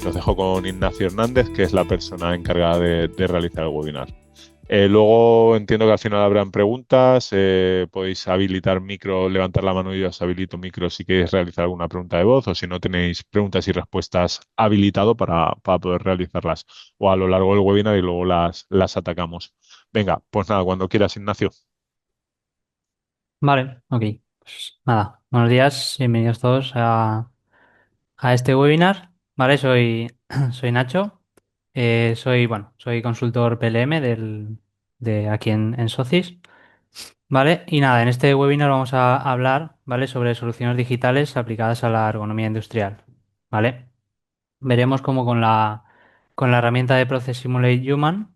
Los dejo con Ignacio Hernández, que es la persona encargada de realizar el webinar. Luego entiendo que al final habrán preguntas. Podéis habilitar micro, levantar la mano y yo os habilito micro si queréis realizar alguna pregunta de voz o si no tenéis preguntas y respuestas habilitado para poder realizarlas o a lo largo del webinar y luego las atacamos. Venga, pues nada, cuando quieras, Ignacio. Vale, ok. Pues nada, buenos días, bienvenidos todos a este webinar. Vale, soy Nacho. Soy consultor PLM de aquí en Socis. Vale, y nada, en este webinar vamos a hablar, ¿vale? Sobre soluciones digitales aplicadas a la ergonomía industrial. ¿Vale? Veremos cómo con la herramienta de Process Simulate Human,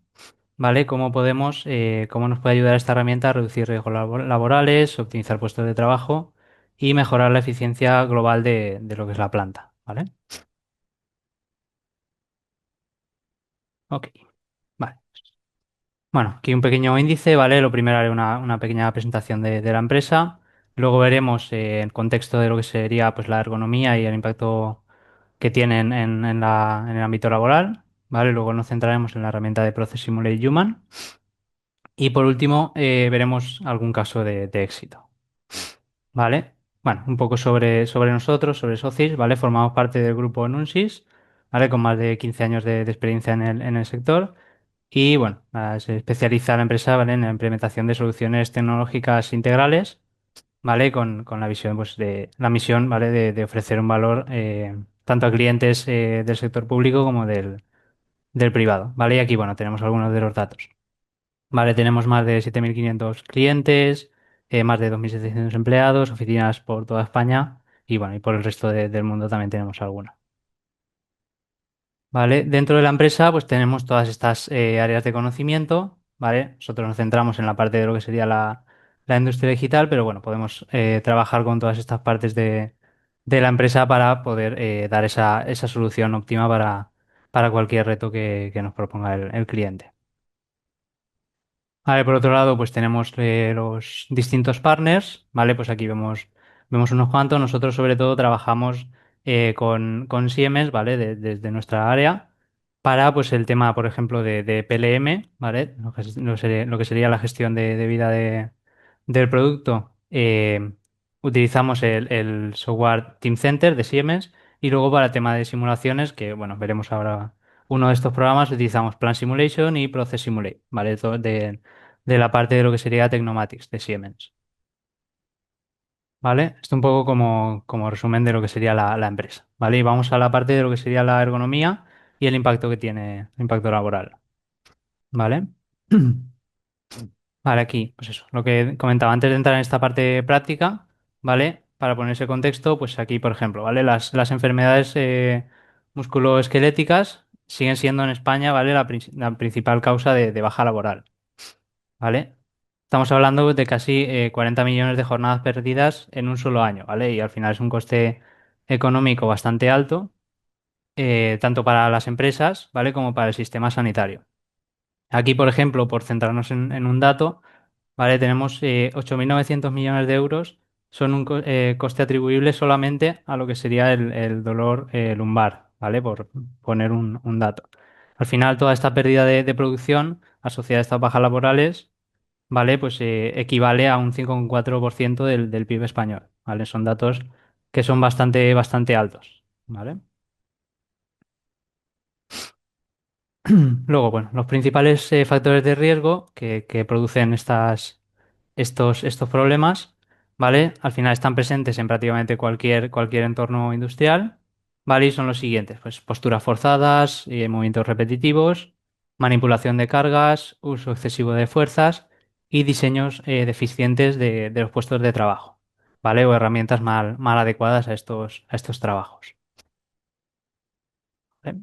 ¿vale? Cómo nos puede ayudar esta herramienta a reducir riesgos laborales, optimizar puestos de trabajo y mejorar la eficiencia global de lo que es la planta, ¿vale? Ok, vale. Bueno, aquí un pequeño índice, ¿vale? Lo primero haré una pequeña presentación de la empresa. Luego veremos el contexto de lo que sería pues, la ergonomía y el impacto que tienen en el ámbito laboral, ¿vale? Luego nos centraremos en la herramienta de Process Simulate Human. Y por último, veremos algún caso de éxito. ¿Vale? Bueno, un poco sobre nosotros, sobre Socis, ¿vale? Formamos parte del grupo Nunsis, ¿vale? Con más de 15 años de experiencia en el sector. Y bueno, se especializa la empresa, ¿vale? En la implementación de soluciones tecnológicas integrales, ¿vale? Con la visión, pues, de la misión, ¿vale? De ofrecer un valor tanto a clientes del sector público como del privado, ¿vale? Y aquí, bueno, tenemos algunos de los datos. Vale, tenemos más de 7.500 clientes, más de 2.700 empleados, oficinas por toda España y bueno, y por el resto del mundo también tenemos alguna. Vale, dentro de la empresa pues tenemos todas estas áreas de conocimiento, ¿vale? Nosotros nos centramos en la parte de lo que sería la industria digital, pero bueno, podemos trabajar con todas estas partes de la empresa para poder dar esa solución óptima para cualquier reto que nos proponga el cliente. Vale, por otro lado, pues tenemos los distintos partners, ¿vale? Pues aquí vemos unos cuantos. Nosotros sobre todo trabajamos con Siemens, ¿vale? Desde nuestra área para pues el tema, por ejemplo, de PLM, ¿vale? Lo que sería la gestión de vida del producto. Utilizamos el software Team Center de Siemens y luego para el tema de simulaciones, que bueno, veremos ahora uno de estos programas, utilizamos Plan Simulation y Process Simulate, ¿vale? De la parte de lo que sería Tecnomatics de Siemens. ¿Vale? Esto un poco como resumen de lo que sería la empresa. ¿Vale? Y vamos a la parte de lo que sería la ergonomía y el impacto que tiene, el impacto laboral. ¿Vale? Vale, aquí, pues eso, lo que comentaba antes de entrar en esta parte práctica, ¿vale? Para poner ese contexto, pues aquí, por ejemplo, ¿vale? Las enfermedades musculoesqueléticas siguen siendo en España, ¿vale? La principal causa de baja laboral. ¿Vale? Estamos hablando de casi 40 millones de jornadas perdidas en un solo año, ¿vale? Y al final es un coste económico bastante alto, tanto para las empresas, ¿vale? Como para el sistema sanitario. Aquí, por ejemplo, por centrarnos en un dato, ¿vale? Tenemos 8.900 millones de euros, son un coste atribuible solamente a lo que sería el dolor lumbar, ¿vale? Por poner un dato. Al final, toda esta pérdida de producción asociada a estas bajas laborales, ¿vale? Pues equivale a un 5,4% del PIB español, ¿vale? Son datos que son bastante altos, ¿vale? Luego, bueno, los principales factores de riesgo que producen estos problemas, ¿vale? Al final están presentes en prácticamente cualquier entorno industrial, ¿vale? Y son los siguientes, pues posturas forzadas, movimientos repetitivos, manipulación de cargas, uso excesivo de fuerzas y diseños deficientes de los puestos de trabajo, ¿vale? O herramientas mal adecuadas a estos trabajos. ¿Vale?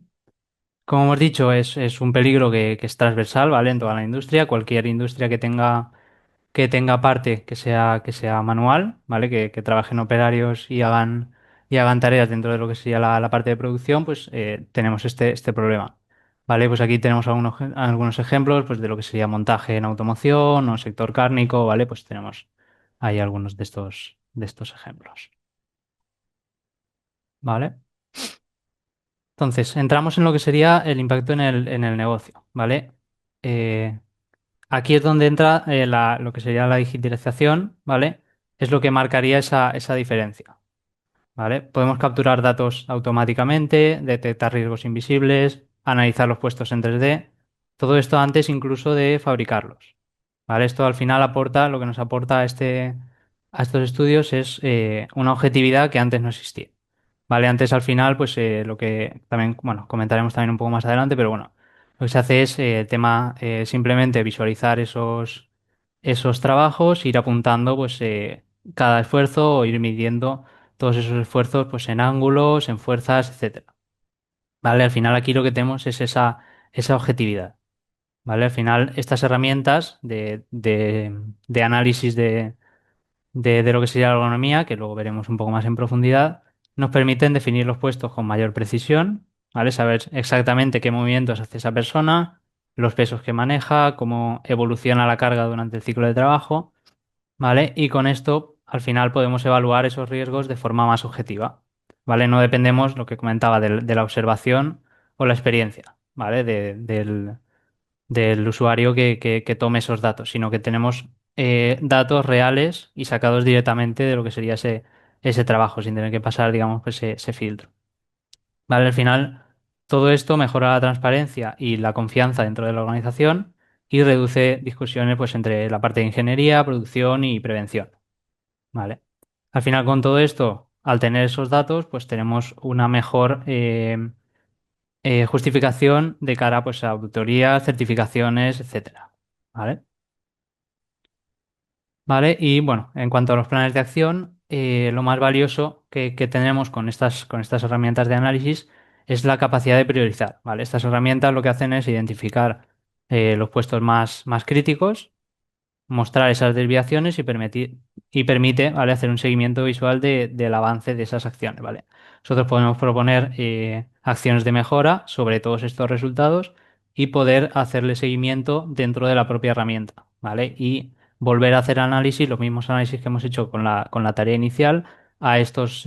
Como hemos dicho, es un peligro que es transversal, ¿vale? En toda la industria. Cualquier industria que tenga parte que sea manual, ¿vale? Que trabajen operarios y hagan tareas dentro de lo que sería la parte de producción, pues tenemos este problema. ¿Vale? Pues aquí tenemos algunos ejemplos pues, de lo que sería montaje en automoción o sector cárnico, ¿vale? Pues tenemos ahí algunos de estos ejemplos. ¿Vale? Entonces, entramos en lo que sería el impacto en el negocio, ¿vale? Eh, Aquí es donde entra lo que sería la digitalización, ¿vale? Es lo que marcaría esa diferencia, ¿vale? Podemos capturar datos automáticamente, detectar riesgos invisibles, analizar los puestos en 3D, todo esto antes incluso de fabricarlos, ¿vale? Esto al final aporta, lo que nos aporta a estos estudios es una objetividad que antes no existía. Vale, antes al final, pues lo que también, bueno, comentaremos también un poco más adelante, pero bueno, lo que se hace es el tema simplemente visualizar esos trabajos, ir apuntando pues cada esfuerzo o ir midiendo todos esos esfuerzos pues en ángulos, en fuerzas, etcétera. Vale, al final aquí lo que tenemos es esa objetividad. Vale, al final estas herramientas de análisis de lo que sería la ergonomía, que luego veremos un poco más en profundidad, nos permiten definir los puestos con mayor precisión, ¿vale? Saber exactamente qué movimientos hace esa persona, los pesos que maneja, cómo evoluciona la carga durante el ciclo de trabajo, ¿vale? Y con esto, al final, podemos evaluar esos riesgos de forma más objetiva, ¿vale? No dependemos, lo que comentaba, de la observación o la experiencia, ¿vale? Del usuario que tome esos datos, sino que tenemos datos reales y sacados directamente de lo que sería ese trabajo, sin tener que pasar, digamos, pues, ese filtro. ¿Vale? Al final, todo esto mejora la transparencia y la confianza dentro de la organización y reduce discusiones pues, entre la parte de ingeniería, producción y prevención. ¿Vale? Al final, con todo esto, al tener esos datos, pues tenemos una mejor justificación de cara pues, a auditorías, certificaciones, etcétera. ¿Vale? ¿Vale? Y bueno, en cuanto a los planes de acción, lo más valioso que tenemos con estas herramientas de análisis es la capacidad de priorizar, ¿vale? Estas herramientas lo que hacen es identificar los puestos más críticos, mostrar esas desviaciones y permite, ¿vale? Hacer un seguimiento visual del avance de esas acciones, ¿vale? Nosotros podemos proponer acciones de mejora sobre todos estos resultados y poder hacerle seguimiento dentro de la propia herramienta, ¿vale? Y volver a hacer análisis, los mismos análisis que hemos hecho con la tarea inicial, a estos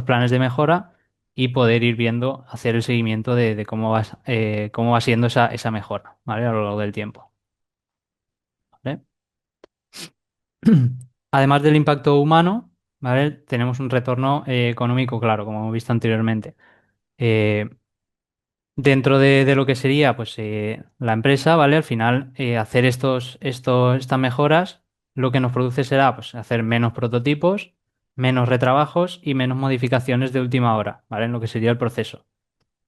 planes de mejora y poder ir viendo, hacer el seguimiento de cómo va siendo esa mejora, ¿vale? A lo largo del tiempo. ¿Vale? Además del impacto humano, ¿vale? Tenemos un retorno económico, claro, como hemos visto anteriormente. Eh, Dentro de lo que sería pues, la empresa, ¿vale? Al final, hacer estas mejoras, lo que nos produce será pues, hacer menos prototipos, menos retrabajos y menos modificaciones de última hora, ¿vale? En lo que sería el proceso.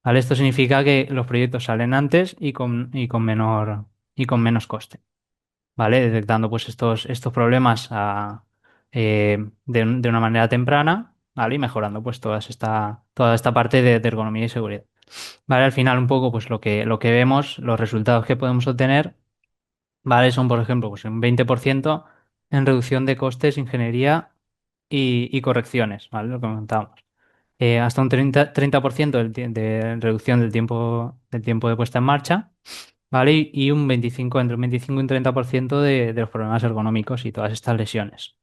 ¿Vale? Esto significa que los proyectos salen antes y con menos coste. ¿Vale? Detectando pues estos problemas de una manera temprana, ¿vale? Y mejorando pues toda esta parte de ergonomía y seguridad. ¿Vale? Al final un poco pues lo que vemos, los resultados que podemos obtener, ¿vale? Son por ejemplo pues un 20% en reducción de costes, ingeniería y correcciones, ¿vale? Lo que comentábamos. Hasta un 30% de reducción del tiempo de puesta en marcha, ¿vale? Y un 25, entre un 25 y un 30% de los problemas ergonómicos y todas estas lesiones,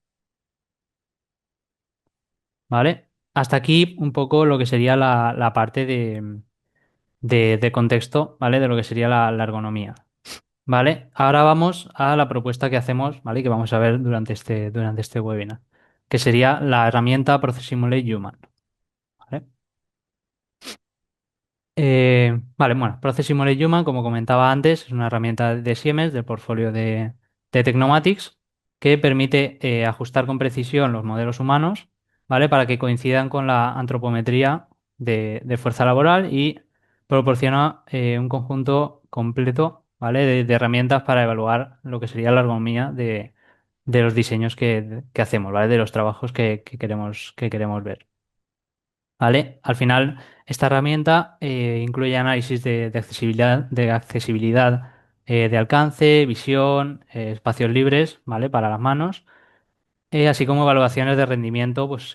¿vale? Hasta aquí un poco lo que sería la parte de contexto, ¿vale? De lo que sería la ergonomía, ¿vale? Ahora vamos a la propuesta que hacemos, ¿vale? Que vamos a ver durante este webinar, que sería la herramienta Process Simulate Human, ¿vale? Vale, bueno, Process Simulate Human, como comentaba antes, es una herramienta de Siemens del portfolio de Technomatics que permite ajustar con precisión los modelos humanos, ¿vale? Para que coincidan con la antropometría de fuerza laboral y proporciona un conjunto completo, ¿vale? De herramientas para evaluar lo que sería la ergonomía de los diseños que hacemos, ¿vale? De los trabajos que queremos ver. ¿Vale? Al final, esta herramienta incluye análisis de accesibilidad de alcance, visión, espacios libres, ¿vale? Para las manos, así como evaluaciones de rendimiento, pues,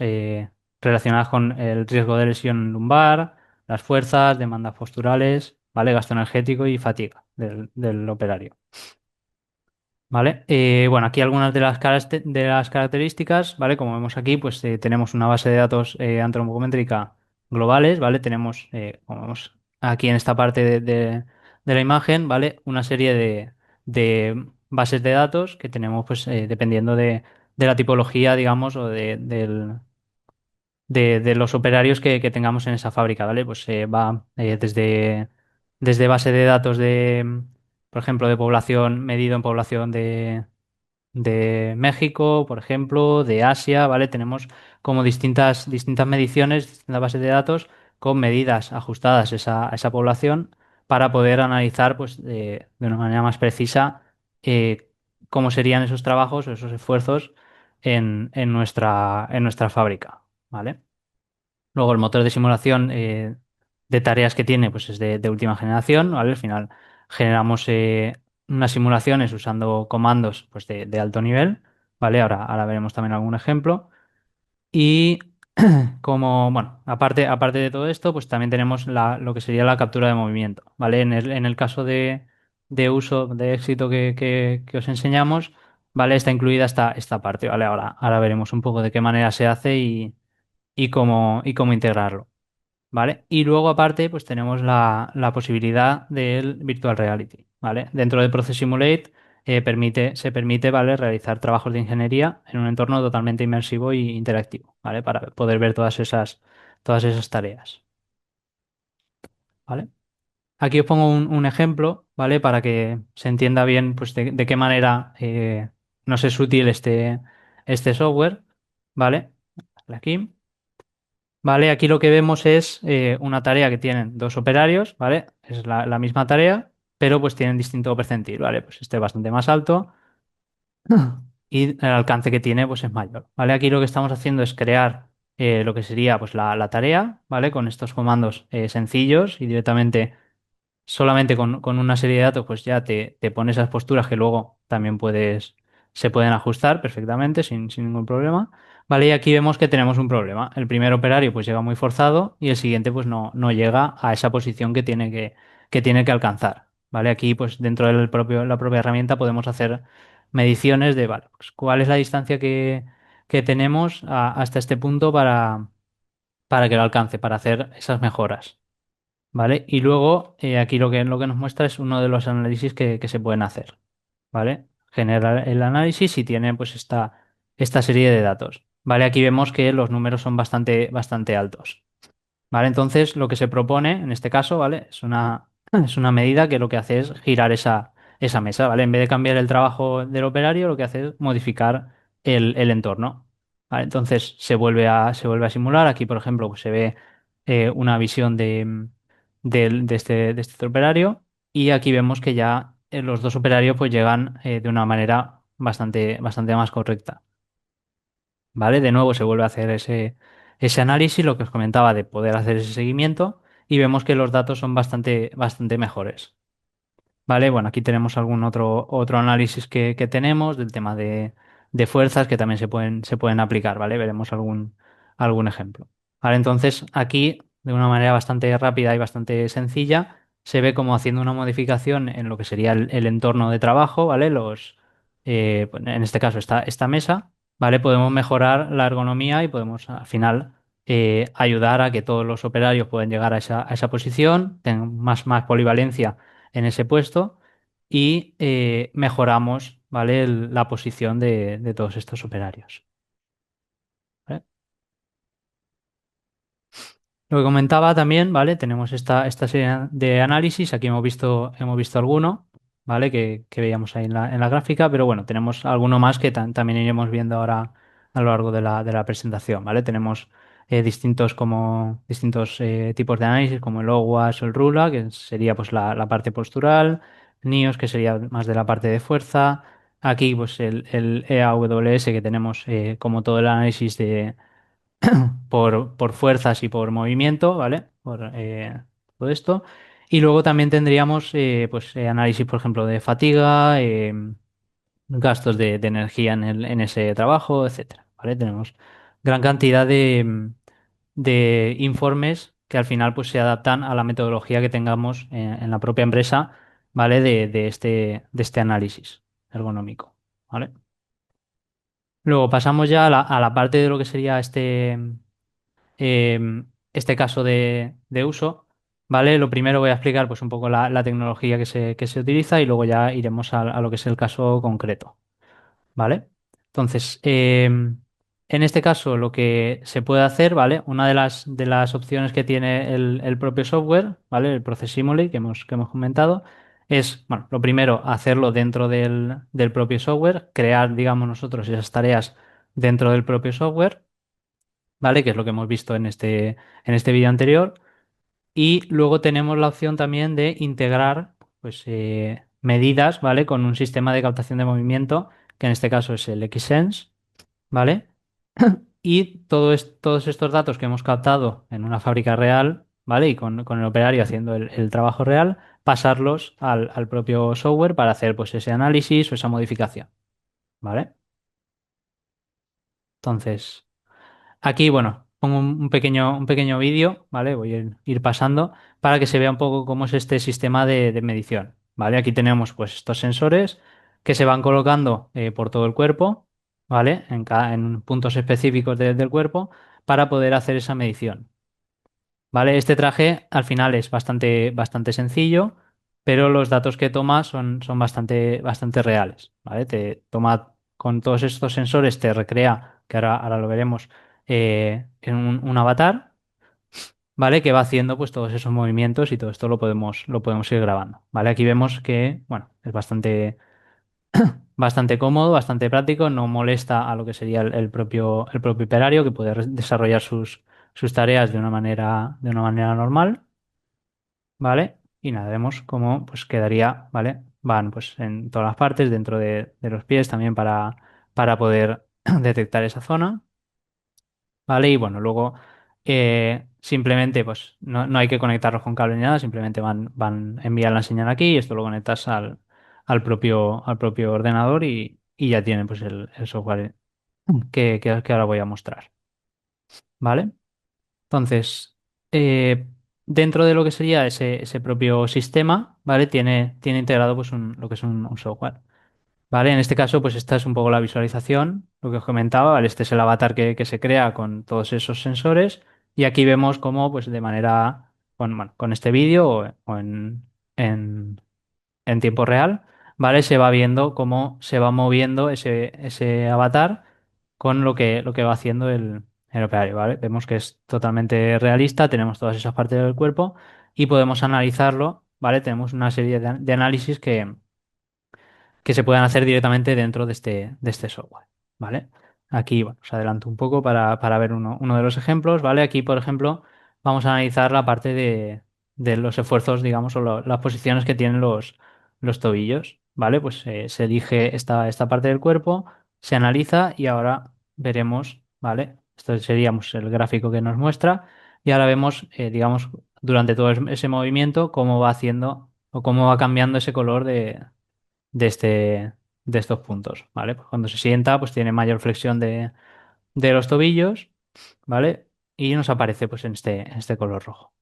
relacionadas con el riesgo de lesión lumbar, las fuerzas, demandas posturales, ¿vale? Gasto energético y fatiga del operario. ¿Vale? Bueno, aquí algunas de las características, ¿vale? Como vemos aquí, pues tenemos una base de datos antropométrica globales, ¿vale? Tenemos, como vemos aquí en esta parte de la imagen, ¿vale? Una serie de bases de datos que tenemos, pues, dependiendo de la tipología, digamos, o de los operarios que tengamos en esa fábrica, ¿vale? Pues va desde base de datos por ejemplo, de población medido en población de México, por ejemplo, de Asia, ¿vale? Tenemos como distintas mediciones, distintas bases de datos con medidas ajustadas a esa población para poder analizar, pues, de una manera más precisa eh, cómo serían esos trabajos o esos esfuerzos en nuestra fábrica, ¿vale? Luego el motor de simulación de tareas que tiene pues es de última generación, ¿vale? Al final generamos unas simulaciones usando comandos pues de alto nivel, ¿vale? Ahora veremos también algún ejemplo. Y bueno, aparte de todo esto, pues también tenemos lo que sería la captura de movimiento, ¿vale? En el caso de uso de éxito que os enseñamos, ¿vale? Está incluida esta parte, ¿vale? Ahora veremos un poco de qué manera se hace y cómo integrarlo. ¿Vale? Y luego aparte, pues tenemos la posibilidad del Virtual Reality, ¿vale? Dentro de Process Simulate se permite, ¿vale? Realizar trabajos de ingeniería en un entorno totalmente inmersivo e interactivo, ¿vale? Para poder ver todas esas tareas, ¿vale? Aquí os pongo un ejemplo, ¿vale? Para que se entienda bien, pues, de qué manera nos es útil este software, ¿vale? Aquí. Vale, aquí lo que vemos es una tarea que tienen dos operarios, ¿vale? Es la misma tarea, pero pues tienen distinto percentil, ¿vale? Pues este es bastante más alto y el alcance que tiene pues es mayor, ¿vale? Aquí lo que estamos haciendo es crear lo que sería pues la tarea, ¿vale? Con estos comandos sencillos y directamente solamente con una serie de datos, pues ya te pone esas posturas que luego también se pueden ajustar perfectamente sin ningún problema. Vale, y aquí vemos que tenemos un problema. El primer operario pues llega muy forzado y el siguiente pues no llega a esa posición que tiene que alcanzar. Vale, aquí pues dentro la propia herramienta podemos hacer mediciones de, vale, pues, cuál es la distancia que tenemos hasta este punto para que lo alcance, para hacer esas mejoras. ¿Vale? Y luego aquí lo que nos muestra es uno de los análisis que se pueden hacer, ¿vale? Genera el análisis y tiene pues esta serie de datos, ¿vale? Aquí vemos que los números son bastante, bastante altos. ¿Vale? Entonces, lo que se propone en este caso, ¿vale? Es una medida que lo que hace es girar esa mesa, ¿vale? En vez de cambiar el trabajo del operario, lo que hace es modificar el entorno, ¿vale? Entonces, se vuelve a simular. Aquí, por ejemplo, pues se ve una visión de este otro operario y aquí vemos que ya los dos operarios pues llegan de una manera bastante, bastante más correcta. ¿Vale? De nuevo se vuelve a hacer ese análisis, lo que os comentaba de poder hacer ese seguimiento y vemos que los datos son bastante, bastante mejores. ¿Vale? Bueno, aquí tenemos algún otro análisis que tenemos del tema de fuerzas que también se pueden aplicar, ¿vale? Veremos algún ejemplo. ¿Vale? Entonces, aquí, de una manera bastante rápida y bastante sencilla, se ve como haciendo una modificación en lo que sería el entorno de trabajo, ¿vale? Pues, en este caso, esta mesa, ¿vale? Podemos mejorar la ergonomía y podemos, al final, ayudar a que todos los operarios puedan llegar a esa posición, tengan más polivalencia en ese puesto y mejoramos, ¿vale? La posición de todos estos operarios. ¿Vale? Lo que comentaba también, ¿vale? Tenemos esta serie de análisis, aquí hemos visto alguno, ¿vale? Que veíamos ahí en la gráfica, pero bueno, tenemos alguno más que también iremos viendo ahora a lo largo de la presentación, ¿vale? Tenemos distintos tipos de análisis, como el OWASP o el RULA, que sería pues la parte postural, NIOS, que sería más de la parte de fuerza, aquí pues el EAWS, que tenemos como todo el análisis por fuerzas y por movimiento, ¿vale? Por todo esto. Y luego también tendríamos pues, análisis, por ejemplo, de fatiga, gastos de energía en ese trabajo, etcétera, ¿vale? Tenemos gran cantidad de informes que al final pues, se adaptan a la metodología que tengamos en la propia empresa, ¿vale? De este análisis ergonómico, ¿vale? Luego pasamos ya a la parte de lo que sería este caso de uso, ¿vale? Lo primero voy a explicar pues un poco la tecnología que se utiliza y luego ya iremos a lo que es el caso concreto, ¿vale? Entonces, en este caso lo que se puede hacer, ¿vale? Una de las opciones que tiene el propio software, ¿vale? El Process Simulate que hemos comentado, es, bueno, lo primero, hacerlo dentro del propio software, crear, digamos, nosotros esas tareas dentro del propio software, ¿vale? Que es lo que hemos visto en este vídeo anterior. Y luego tenemos la opción también de integrar pues, medidas, ¿vale? Con un sistema de captación de movimiento, que en este caso es el Xsense, ¿vale? Y todos estos datos que hemos captado en una fábrica real, ¿vale? Y con el operario haciendo el trabajo real, pasarlos al propio software para hacer pues, ese análisis o esa modificación, ¿vale? Entonces, aquí, bueno, pongo un pequeño vídeo, ¿vale? Voy a ir pasando para que se vea un poco cómo es este sistema de medición, ¿vale? Aquí tenemos pues estos sensores que se van colocando por todo el cuerpo, ¿vale? En puntos específicos del cuerpo para poder hacer esa medición, ¿vale? Este traje al final es bastante sencillo, pero los datos que toma son bastante reales, ¿vale? Te toma con todos estos sensores, te recrea, que ahora lo veremos, en un avatar, ¿vale? Que va haciendo pues todos esos movimientos y todo esto lo podemos ir grabando, ¿vale? Aquí vemos que, bueno, es bastante cómodo, bastante práctico, no molesta a lo que sería el propio operario que puede desarrollar sus tareas de una manera normal, ¿vale? Y nada, vemos cómo pues quedaría, ¿vale? Van pues en todas las partes, dentro de los pies también para poder detectar esa zona, ¿vale? Y bueno, luego simplemente pues no hay que conectarlos con cable ni nada, simplemente van a enviar la señal aquí y esto lo conectas al propio ordenador y ya tienen pues el software que ahora voy a mostrar, ¿vale? Entonces, eh, dentro de lo que sería ese propio sistema, ¿vale? Tiene integrado pues lo que es un software. ¿Vale? En este caso, pues esta es un poco la visualización, lo que os comentaba, ¿vale? Este es el avatar que se crea con todos esos sensores y aquí vemos cómo, pues de manera, bueno, con este vídeo en, en tiempo real, ¿vale? Se va viendo cómo se va moviendo ese avatar con lo que va haciendo el operario, ¿vale? Vemos que es totalmente realista, tenemos todas esas partes del cuerpo y podemos analizarlo, ¿vale? Tenemos una serie de análisis que se puedan hacer directamente dentro de este software, ¿vale? Aquí, bueno, os adelanto un poco para ver uno de los ejemplos, ¿vale? Aquí, por ejemplo, vamos a analizar la parte de los esfuerzos, digamos, o las posiciones que tienen los tobillos, ¿vale? Pues se elige esta parte del cuerpo, se analiza y ahora veremos, ¿vale? Esto sería pues, el gráfico que nos muestra y ahora vemos, digamos, durante todo ese movimiento, cómo va haciendo o cómo va cambiando ese color de de estos puntos, ¿vale? Pues cuando se sienta, pues tiene mayor flexión de los tobillos, ¿vale? Y nos aparece pues en este color rojo,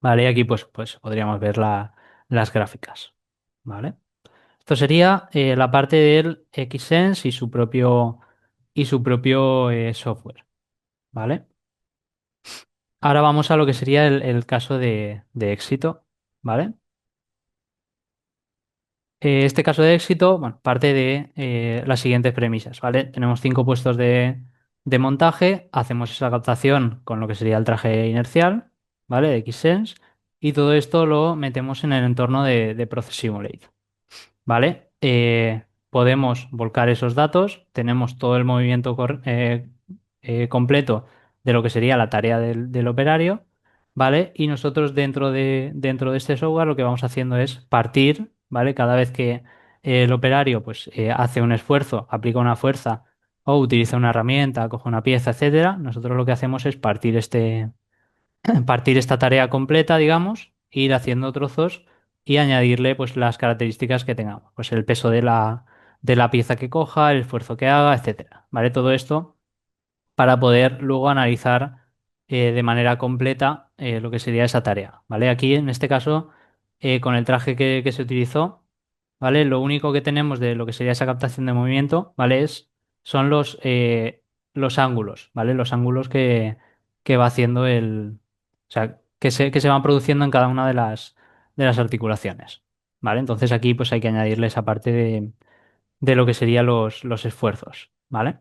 ¿vale? Y aquí pues podríamos ver las gráficas, ¿vale? Esto sería la parte del Xsense y su propio software, ¿vale? Ahora vamos a lo que sería el caso de éxito, ¿vale? Este caso de éxito, bueno, parte de las siguientes premisas, ¿vale? Tenemos 5 puestos de montaje, hacemos esa captación con lo que sería el traje inercial, ¿vale? De Xsense, y todo esto lo metemos en el entorno de Process Simulate, ¿vale? Podemos volcar esos datos, tenemos todo el movimiento completo de lo que sería la tarea del operario, ¿vale? Y nosotros dentro de este software lo que vamos haciendo es partir, ¿vale? Cada vez que el operario pues, hace un esfuerzo, aplica una fuerza o utiliza una herramienta, coge una pieza, etcétera, nosotros lo que hacemos es partir partir esta tarea completa, digamos, ir haciendo trozos y añadirle pues las características que tengamos, pues el peso de la pieza que coja, el esfuerzo que haga, etcétera. ¿Vale? Todo esto para poder luego analizar de manera completa lo que sería esa tarea. ¿Vale? Aquí en este caso, con el traje que se utilizó, ¿vale? Lo único que tenemos de lo que sería esa captación de movimiento, ¿vale? Son los ángulos, ¿vale? Los ángulos que va haciendo o sea, que se van produciendo en cada una de las articulaciones. ¿Vale? Entonces aquí pues hay que añadirle esa parte de lo que serían los esfuerzos. ¿Vale?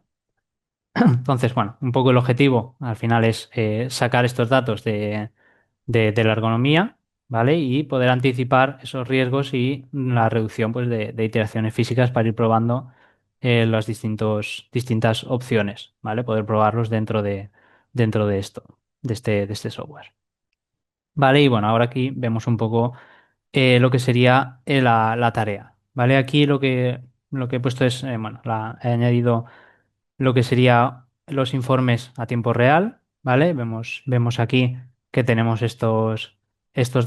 Entonces, bueno, un poco el objetivo al final es sacar estos datos de la ergonomía, ¿vale? Y poder anticipar esos riesgos y la reducción pues, de iteraciones físicas para ir probando las distintas opciones, ¿vale? Poder probarlos dentro de esto, de este software. Vale, y bueno, ahora aquí vemos un poco lo que sería la tarea, ¿vale? Aquí lo que he puesto es, bueno, he añadido lo que sería los informes a tiempo real, ¿vale? Vemos aquí que tenemos estos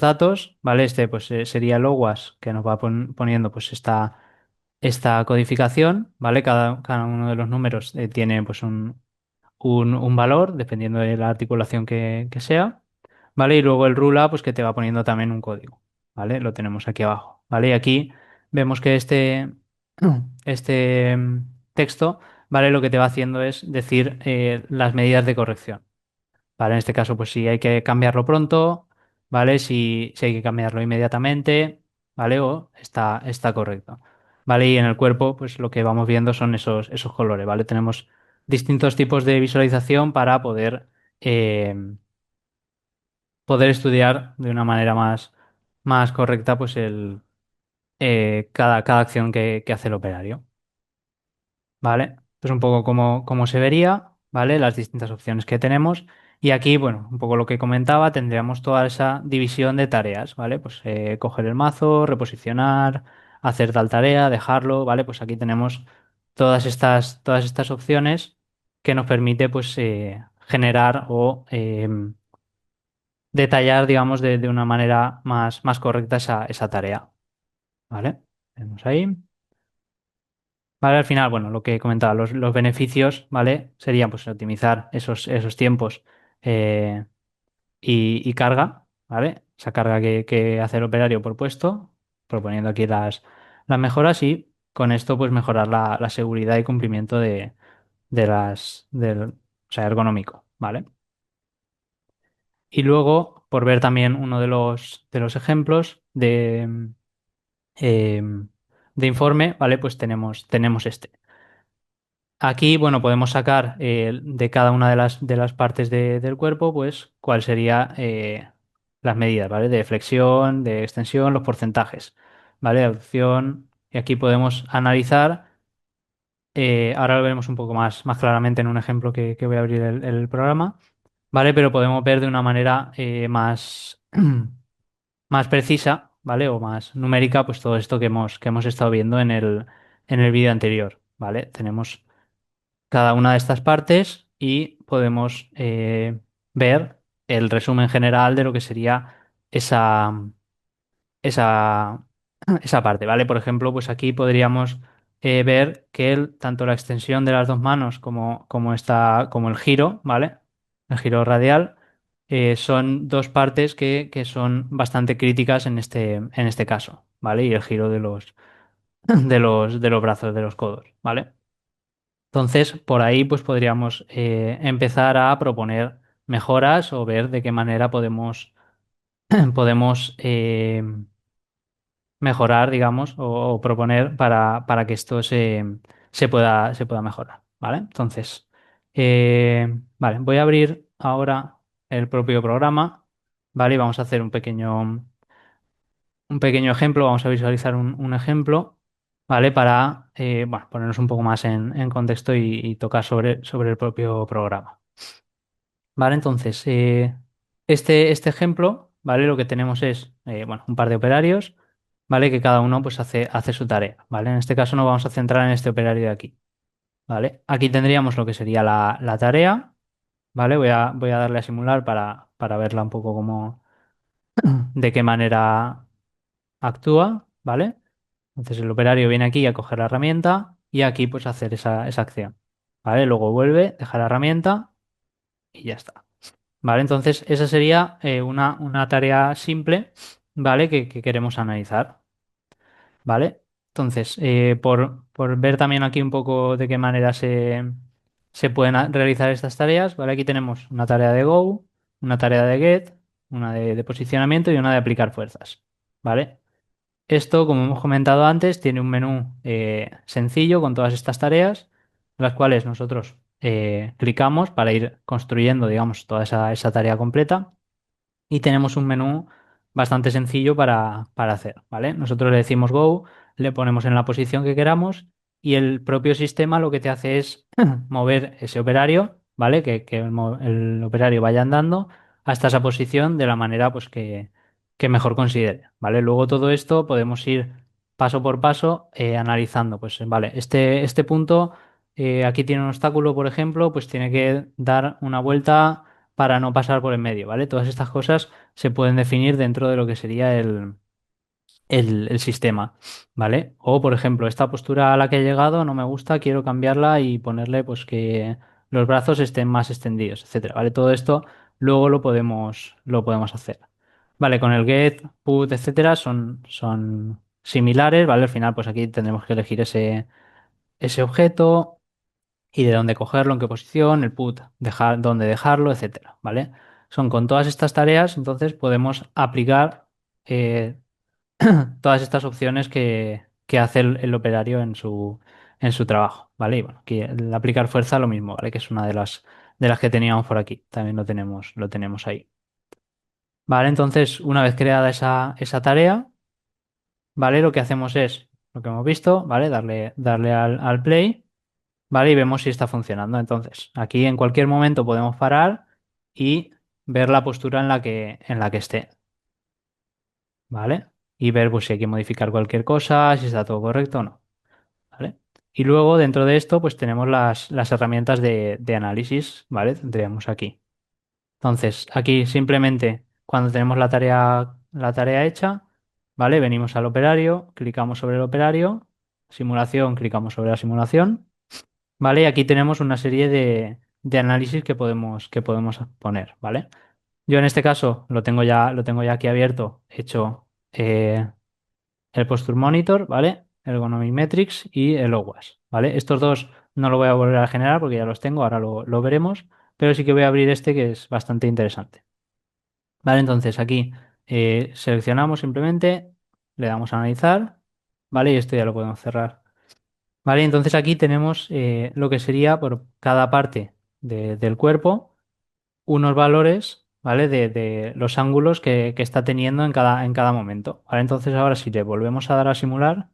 datos, ¿vale? Este pues sería el OWASP que nos va poniendo pues esta codificación, ¿vale? Cada uno de los números tiene pues un valor dependiendo de la articulación que sea, ¿vale? Y luego el RULA pues que te va poniendo también un código, ¿vale? Lo tenemos aquí abajo, ¿vale? Y aquí vemos que este texto, ¿vale? Lo que te va haciendo es decir las medidas de corrección, ¿vale? En este caso, pues si hay que cambiarlo pronto, ¿vale? Si hay que cambiarlo inmediatamente, ¿vale? O está correcto, ¿vale? Y en el cuerpo, pues lo que vamos viendo son esos colores, ¿vale? Tenemos distintos tipos de visualización para eh, poder estudiar de una manera más correcta, pues cada acción que hace el operario. ¿Vale? Pues un poco como se vería, ¿vale? Las distintas opciones que tenemos. Y aquí, bueno, un poco lo que comentaba, tendríamos toda esa división de tareas, ¿vale? Pues coger el mazo, reposicionar, hacer tal tarea, dejarlo, ¿vale? Pues aquí tenemos todas estas opciones que nos permite, pues, generar o detallar, digamos, de una manera más correcta esa tarea, ¿vale? Vemos ahí. Vale, al final, bueno, lo que comentaba, los beneficios, ¿vale? Serían pues optimizar esos tiempos eh, y carga, ¿vale? Esa carga que hace el operario por puesto, proponiendo aquí las mejoras y con esto pues mejorar la seguridad y cumplimiento o sea, ergonómico, ¿vale? Y luego, por ver también uno de los ejemplos de informe, ¿vale? Pues tenemos este. Aquí, bueno, podemos sacar de cada una de las partes del cuerpo, pues, cuál sería las medidas, ¿vale? De flexión, de extensión, los porcentajes, ¿vale? De abducción. Y aquí podemos analizar, ahora lo veremos un poco más claramente en un ejemplo que voy a abrir el programa, ¿vale? Pero podemos ver de una manera más precisa, ¿vale? O más numérica, pues todo esto que hemos estado viendo en el vídeo anterior, ¿vale? Tenemos cada una de estas partes y podemos ver el resumen general de lo que sería esa, esa, esa parte, ¿vale? Por ejemplo, pues aquí podríamos ver que tanto la extensión de las dos manos como el giro, ¿vale? El giro radial son dos partes que son bastante críticas en este caso, ¿vale? Y el giro de de los brazos, de los codos, ¿vale? Entonces, por ahí pues podríamos empezar a proponer mejoras o ver de qué manera podemos mejorar, digamos, o proponer para que esto se pueda mejorar, ¿vale? Entonces, vale, voy a abrir ahora el propio programa, ¿vale? Y vamos a hacer un pequeño ejemplo, vamos a visualizar un ejemplo, ¿vale? Para, bueno, ponernos un poco más en contexto y tocar sobre el propio programa. ¿Vale? Entonces, este ejemplo, ¿vale? Lo que tenemos es, bueno, un par de operarios, ¿vale? Que cada uno pues hace su tarea, ¿vale? En este caso nos vamos a centrar en este operario de aquí, ¿vale? Aquí tendríamos lo que sería la tarea, ¿vale? Voy a darle a simular para verla un poco de qué manera actúa, ¿vale? Entonces el operario viene aquí a coger la herramienta y aquí pues hacer esa acción, ¿vale? Luego vuelve, deja la herramienta y ya está. ¿Vale? Entonces, esa sería una tarea simple, ¿vale? Que queremos analizar, ¿vale? Entonces, por ver también aquí un poco de qué manera se pueden realizar estas tareas, ¿vale? Aquí tenemos una tarea de Go, una tarea de Get, una de posicionamiento y una de aplicar fuerzas, ¿vale? Esto, como hemos comentado antes, tiene un menú sencillo con todas estas tareas, las cuales nosotros clicamos para ir construyendo, digamos, toda esa tarea completa. Y tenemos un menú bastante sencillo para hacer, ¿vale? Nosotros le decimos Go, le ponemos en la posición que queramos y el propio sistema lo que te hace es mover ese operario, ¿vale? Que el operario vaya andando hasta esa posición de la manera pues, que mejor considere, ¿vale? Luego todo esto podemos ir paso por paso analizando, pues, vale, este punto, aquí tiene un obstáculo, por ejemplo, pues tiene que dar una vuelta para no pasar por en medio, ¿vale? Todas estas cosas se pueden definir dentro de lo que sería el sistema, ¿vale? O, por ejemplo, esta postura a la que he llegado no me gusta, quiero cambiarla y ponerle, pues, que los brazos estén más extendidos, etcétera, ¿vale? Todo esto luego lo podemos hacer. Vale, con el get, put, etcétera, son similares, ¿vale? Al final, pues aquí tendremos que elegir ese objeto y de dónde cogerlo, en qué posición, el put, dejar, dónde dejarlo, etcétera, ¿vale? Son con todas estas tareas, entonces podemos aplicar eh, todas estas opciones que hace el operario en su trabajo, ¿vale? Y bueno, aquí el aplicar fuerza lo mismo, ¿vale? Que es una de las que teníamos por aquí, también lo tenemos ahí. Vale, entonces una vez creada esa tarea, ¿vale? Lo que hacemos es, lo que hemos visto, ¿vale? Darle al play. ¿Vale? Y vemos si está funcionando. Entonces, aquí en cualquier momento podemos parar y ver la postura en la que esté, ¿vale? Y ver pues, si hay que modificar cualquier cosa, si está todo correcto o no, ¿vale? Y luego dentro de esto pues tenemos las herramientas de análisis, ¿vale? Tendríamos aquí. Entonces, aquí simplemente cuando tenemos la tarea hecha, ¿vale? Venimos al operario, clicamos sobre el operario, simulación, clicamos sobre la simulación. ¿Vale? Y aquí tenemos una serie de análisis que podemos poner, ¿vale? Yo en este caso lo tengo ya aquí abierto, hecho el Posture Monitor, ¿vale? El Ergonomic Metrics y el OWASP, ¿vale? Estos dos no lo voy a volver a generar porque ya los tengo, ahora lo veremos, pero sí que voy a abrir este que es bastante interesante, ¿vale? Entonces aquí seleccionamos simplemente, le damos a analizar, ¿vale? Y esto ya lo podemos cerrar. Vale, entonces aquí tenemos lo que sería por cada parte del cuerpo unos valores, ¿vale? De los ángulos que está teniendo en cada momento. ¿Vale? Entonces ahora si le volvemos a dar a simular,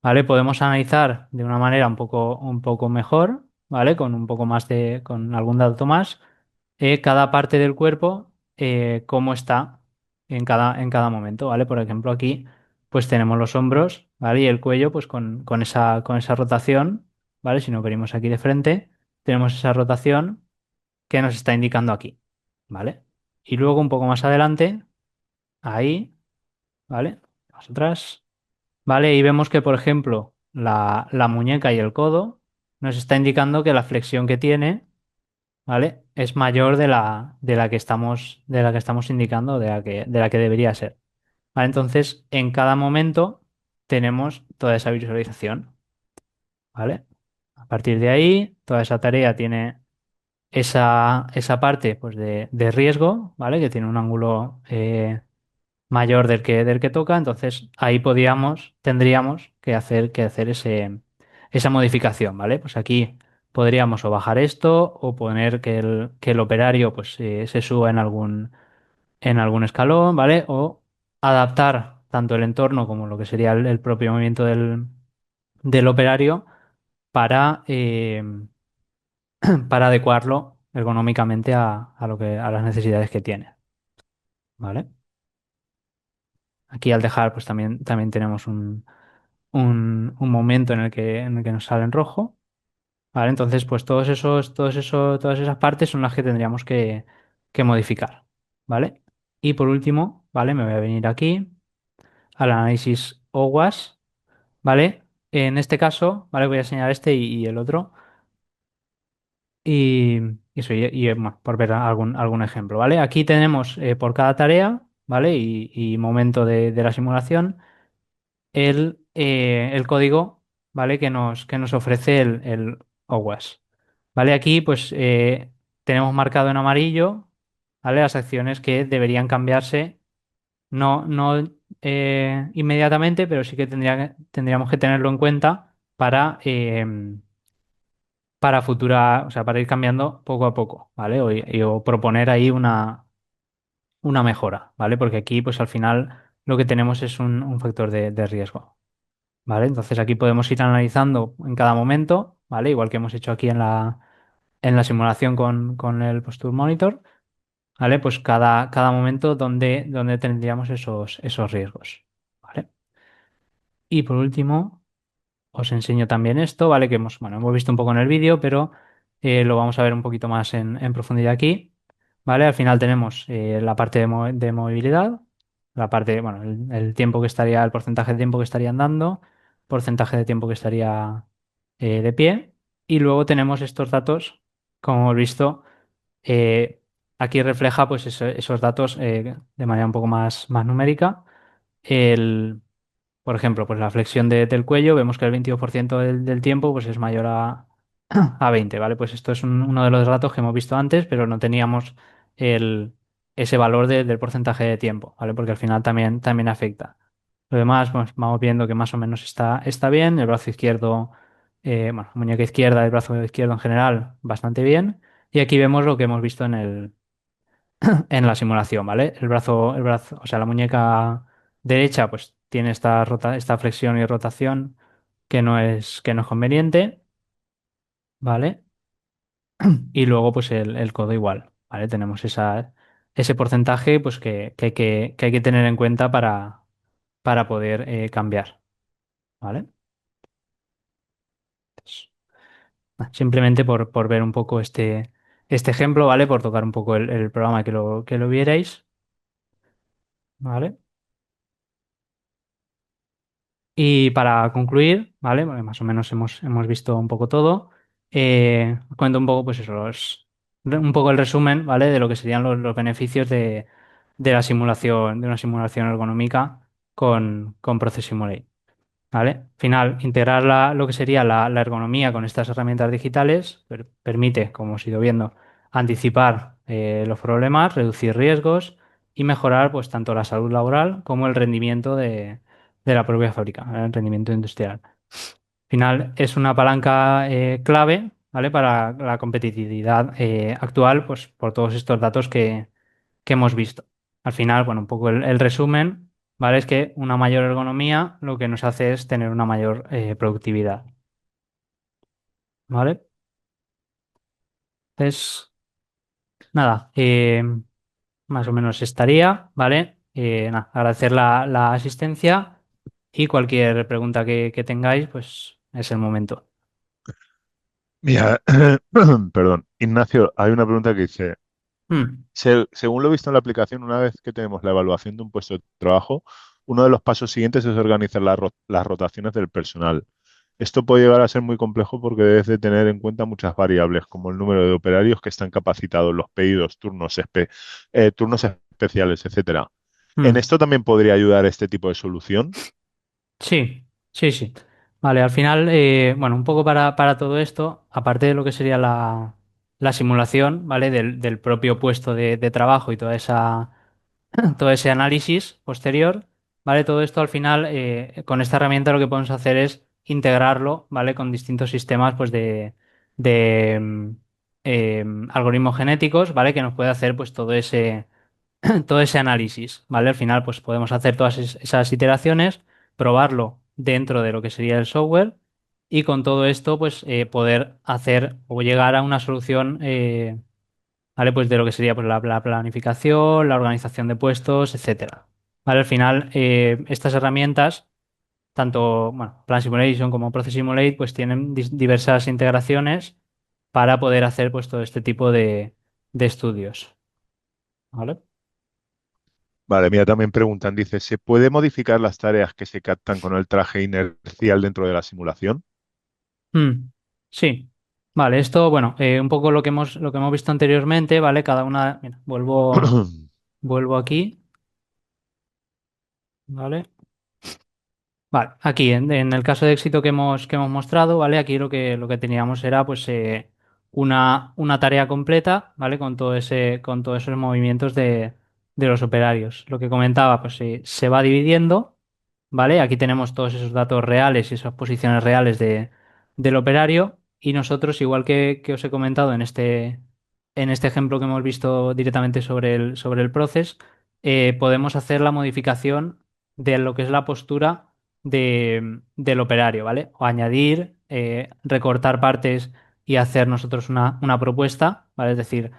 ¿vale? Podemos analizar de una manera un poco mejor, ¿vale? Con un poco más con algún dato más, cada parte del cuerpo, cómo está en cada momento, ¿vale? Por ejemplo, aquí pues tenemos los hombros, ¿vale? Y el cuello pues con esa rotación, ¿vale? Si nos venimos aquí de frente, tenemos esa rotación que nos está indicando aquí, ¿vale? Y luego un poco más adelante, ahí, ¿vale? Más atrás. ¿Vale? Y vemos que, por ejemplo, la muñeca y el codo nos está indicando que la flexión que tiene, ¿vale? Es mayor de la que estamos indicando, de la que debería ser. ¿Vale? Entonces, en cada momento tenemos toda esa visualización, ¿vale? A partir de ahí, toda esa tarea tiene esa parte pues, de riesgo, ¿vale? Que tiene un ángulo mayor del que toca, entonces ahí tendríamos que hacer esa modificación, ¿vale? Pues aquí podríamos o bajar esto o poner que el operario pues, se suba en algún escalón, ¿vale? O adaptar tanto el entorno como lo que sería el propio movimiento del operario para, para adecuarlo ergonómicamente a las necesidades que tiene, ¿vale? Aquí al dejar, pues también tenemos un momento en el que nos sale en rojo, ¿vale? Entonces, pues todas esas partes son las que tendríamos que modificar, ¿vale? Y por último, ¿vale? Me voy a venir aquí al análisis OWASP, ¿vale? En este caso, ¿vale? Voy a señalar este y el otro. Y eso, bueno, por ver algún ejemplo, ¿vale? Aquí tenemos por cada tarea, ¿vale? Y momento de la simulación el código, ¿vale? Que nos ofrece el OWASP, ¿Vale? Aquí pues tenemos marcado en amarillo, ¿vale? Las acciones que deberían cambiarse, no inmediatamente, pero sí que tendríamos que tenerlo en cuenta para futura, o sea, para ir cambiando poco a poco, ¿vale? O proponer ahí una mejora, ¿vale? Porque aquí pues al final lo que tenemos es un factor de riesgo. ¿Vale? Entonces aquí podemos ir analizando en cada momento, ¿vale? Igual que hemos hecho aquí en la simulación con el Posture Monitor, ¿vale? Pues cada momento donde tendríamos esos riesgos, ¿vale? Y por último, os enseño también esto, ¿vale? Que hemos visto un poco en el vídeo, pero lo vamos a ver un poquito más en profundidad aquí, ¿vale? Al final tenemos la parte de movilidad, la parte, bueno, el tiempo que estaría, el porcentaje de tiempo que estaría andando, porcentaje de tiempo que estaría de pie, y luego tenemos estos datos, como hemos visto, eh, aquí refleja pues esos datos de manera un poco más numérica. Por ejemplo, pues la flexión del cuello, vemos que el 22% del tiempo pues es mayor a 20, ¿vale? Pues esto es uno de los datos que hemos visto antes, pero no teníamos el, ese valor del porcentaje de tiempo, ¿vale? Porque al final también afecta. Lo demás, pues vamos viendo que más o menos está bien. El brazo izquierdo, bueno, muñeca izquierda, el brazo izquierdo en general, bastante bien. Y aquí vemos lo que hemos visto en la simulación, ¿vale? O sea, la muñeca derecha, pues tiene esta flexión y rotación que no es conveniente, ¿vale? Y luego, pues el codo igual, ¿vale? Tenemos ese porcentaje, pues que hay que tener en cuenta para poder cambiar, ¿vale? Entonces, simplemente por ver un poco este ejemplo, ¿vale? Por tocar un poco el programa que lo vierais, ¿vale? Y para concluir, ¿vale? Porque más o menos hemos visto un poco todo. Os cuento un poco, pues eso, un poco el resumen, ¿vale? De lo que serían los beneficios de la simulación, de una simulación ergonómica con Process Simulate. ¿Vale? Al final, integrar lo que sería la ergonomía con estas herramientas digitales permite, como os he ido viendo, anticipar los problemas, reducir riesgos y mejorar pues tanto la salud laboral como el rendimiento de la propia fábrica, ¿vale? El rendimiento industrial. Al final, es una palanca clave, ¿vale? Para la competitividad actual, pues por todos estos datos que hemos visto. Al final, bueno, un poco el resumen, ¿vale? Es que una mayor ergonomía lo que nos hace es tener una mayor productividad, ¿vale? Entonces, nada, más o menos estaría, ¿vale? Nada, agradecer la asistencia y cualquier pregunta que tengáis, pues es el momento. Mira, perdón, Ignacio, hay una pregunta que dice, Mm, según lo visto en la aplicación, una vez que tenemos la evaluación de un puesto de trabajo, uno de los pasos siguientes es organizar las rotaciones del personal. Esto puede llegar a ser muy complejo porque debes de tener en cuenta muchas variables, como el número de operarios que están capacitados, los pedidos, turnos especiales, etcétera. ¿En mm. esto también podría ayudar este tipo de solución? Sí, sí, sí. Vale, al final, bueno, un poco para todo esto, aparte de lo que sería la simulación, ¿vale? Del propio puesto de trabajo y todo ese análisis posterior, ¿vale? Todo esto al final, con esta herramienta lo que podemos hacer es integrarlo, ¿vale? Con distintos sistemas, pues, de algoritmos genéticos, ¿vale? Que nos puede hacer, pues, todo ese análisis, ¿vale? Al final, pues podemos hacer todas esas iteraciones, probarlo dentro de lo que sería el software y con todo esto, pues poder hacer o llegar a una solución, ¿vale? Pues de lo que sería pues, la planificación, la organización de puestos, etcétera. ¿Vale? Al final, estas herramientas, tanto, bueno, Plan Simulation como Process Simulate, pues tienen diversas integraciones para poder hacer pues todo este tipo de estudios, ¿vale? Vale, mira, también preguntan, dice, ¿se puede modificar las tareas que se captan con el traje inercial dentro de la simulación? Mm, sí, vale, esto, bueno, un poco lo que hemos visto anteriormente, ¿vale? Cada una, mira, vuelvo aquí, ¿vale? Vale, aquí en el caso de éxito que hemos mostrado, ¿vale? Aquí lo que teníamos era, pues, una tarea completa, ¿vale? Con todos esos movimientos de los operarios. Lo que comentaba, pues se va dividiendo, ¿vale? Aquí tenemos todos esos datos reales y esas posiciones reales del operario y nosotros, igual que os he comentado en este ejemplo que hemos visto directamente sobre el proceso, podemos hacer la modificación de lo que es la postura del operario, ¿vale? O añadir, recortar partes y hacer nosotros una propuesta, ¿vale? Es decir,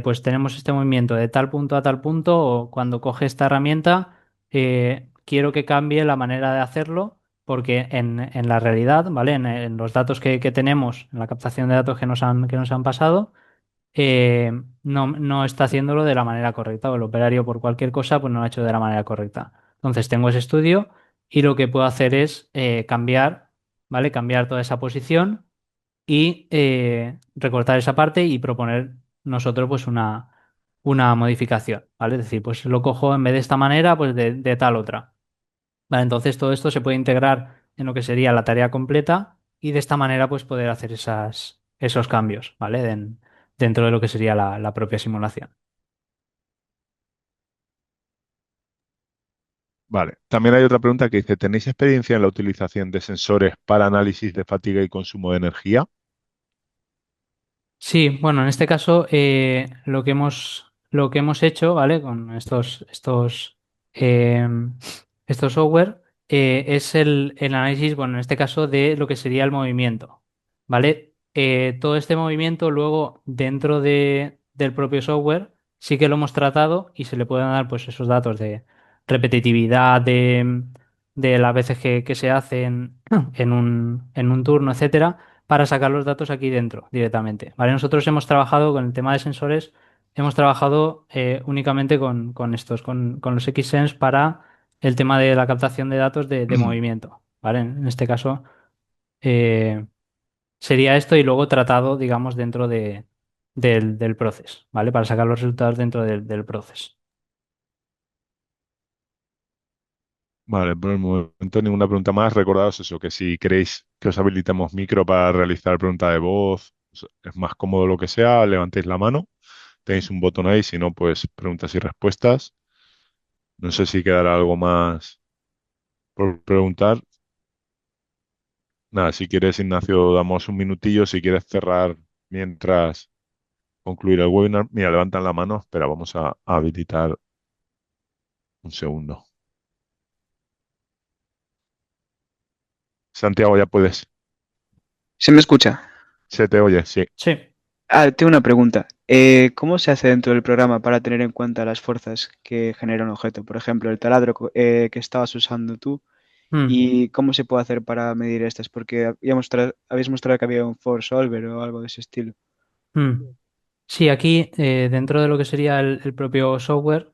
pues tenemos este movimiento de tal punto a tal punto, o cuando coge esta herramienta, quiero que cambie la manera de hacerlo, porque en la realidad, ¿vale? En los datos que tenemos, en la captación de datos que nos han pasado, no está haciéndolo de la manera correcta, o el operario por cualquier cosa, pues no lo ha hecho de la manera correcta. Entonces tengo ese estudio y lo que puedo hacer es cambiar, ¿vale? Cambiar toda esa posición y recortar esa parte y proponer nosotros pues una modificación, ¿vale? Es decir, pues lo cojo en vez de esta manera, pues de tal otra. ¿Vale? Entonces todo esto se puede integrar en lo que sería la tarea completa y de esta manera pues poder hacer esos cambios, ¿vale? Dentro de lo que sería la propia simulación. Vale. También hay otra pregunta que dice, ¿tenéis experiencia en la utilización de sensores para análisis de fatiga y consumo de energía? Sí, bueno, en este caso lo que hemos hecho, ¿vale? Con eh, estos software es el análisis, bueno, en este caso de lo que sería el movimiento, ¿vale? Todo este movimiento luego dentro del propio software sí que lo hemos tratado y se le pueden dar pues esos datos de repetitividad de las veces que se hacen en un turno, etcétera, para sacar los datos aquí dentro directamente. ¿Vale? Nosotros hemos trabajado con el tema de sensores, hemos trabajado únicamente con los Xsense para el tema de la captación de datos de movimiento. ¿Vale? En este caso eh, sería esto y luego tratado, digamos, dentro del proceso, ¿vale? Para sacar los resultados dentro del proceso. Vale, por el momento ninguna pregunta más. Recordaos eso, que si queréis que os habilitemos micro para realizar pregunta de voz, es más cómodo lo que sea, levantéis la mano. Tenéis un botón ahí, si no, pues preguntas y respuestas. No sé si quedará algo más por preguntar. Nada, si quieres, Ignacio, damos un minutillo. Si quieres cerrar mientras concluir el webinar, mira, levantan la mano. Espera, vamos a habilitar un segundo. Santiago, ya puedes. ¿Se me escucha? Se te oye, sí. Sí. Ah, tengo una pregunta. ¿Cómo se hace dentro del programa para tener en cuenta las fuerzas que genera un objeto? Por ejemplo, el taladro que estabas usando tú. Mm, ¿Y cómo se puede hacer para medir estas? Porque habías mostrado que había un force solver o algo de ese estilo. mm. Sí, aquí dentro de lo que sería el propio software,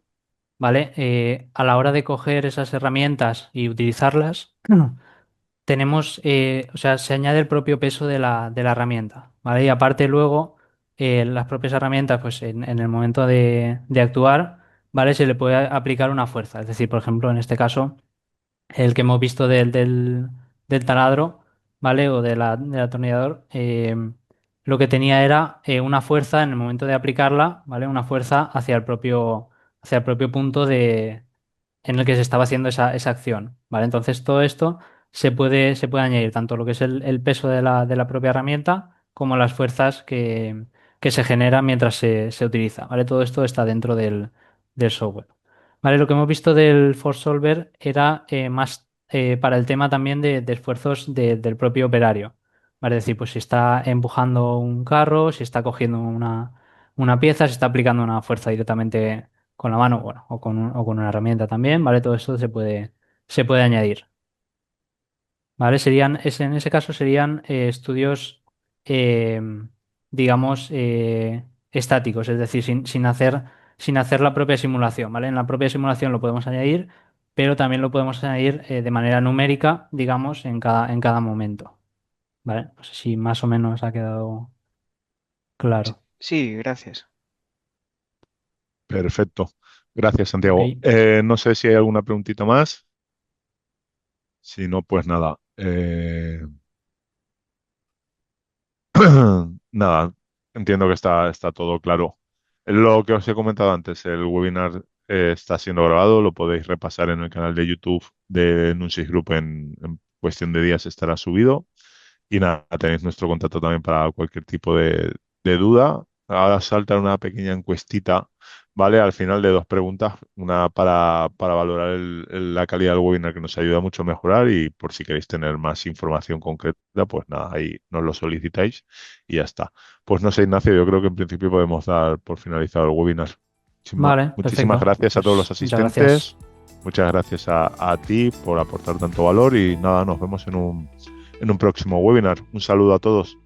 ¿vale? A la hora de coger esas herramientas y utilizarlas, tenemos, o sea, se añade el propio peso de la herramienta, ¿vale? Y aparte luego, las propias herramientas, pues en el momento de actuar, ¿vale? Se le puede aplicar una fuerza. Es decir, por ejemplo, en este caso, el que hemos visto del taladro, ¿vale? O del atornillador, lo que tenía era una fuerza en el momento de aplicarla, ¿vale? Una fuerza hacia el propio punto en el que se estaba haciendo esa acción, ¿vale? Entonces todo esto se puede añadir tanto lo que es el peso de la propia herramienta como las fuerzas que se generan mientras se utiliza, ¿vale? Todo esto está dentro del software. ¿Vale? Lo que hemos visto del Force Solver era más para el tema también de esfuerzos del propio operario, ¿vale? Es decir, pues si está empujando un carro, si está cogiendo una pieza, si está aplicando una fuerza directamente con la mano, bueno, o con una herramienta también, ¿vale? Todo esto se puede añadir, ¿vale? En ese caso serían estudios, eh, digamos, estáticos, es decir, sin hacer la propia simulación, ¿vale? En la propia simulación lo podemos añadir, pero también lo podemos añadir de manera numérica, digamos, en cada momento, ¿vale? No sé si más o menos ha quedado Sí, claro. sí, gracias. Perfecto. Gracias, Ok. Santiago. No sé si hay alguna preguntita más. Si no, pues nada. nada, entiendo que está todo claro. Lo que os he comentado antes, el webinar está siendo grabado, lo podéis repasar en el canal de YouTube de Nunsis Group en cuestión de días estará subido. Y nada, tenéis nuestro contacto también para cualquier tipo de duda. Ahora salta una pequeña encuestita, ¿vale? Al final de 2 preguntas, una para valorar la calidad del webinar que nos ayuda mucho a mejorar y por si queréis tener más información concreta, pues nada, ahí nos lo solicitáis y ya está. Pues no sé, Ignacio, yo creo que en principio podemos dar por finalizado el webinar. Vale, Muchísimas perfecto. gracias a todos los Pues muchas gracias. asistentes. Muchas gracias a ti por aportar tanto valor y nada, nos vemos en un próximo webinar. Un saludo a todos.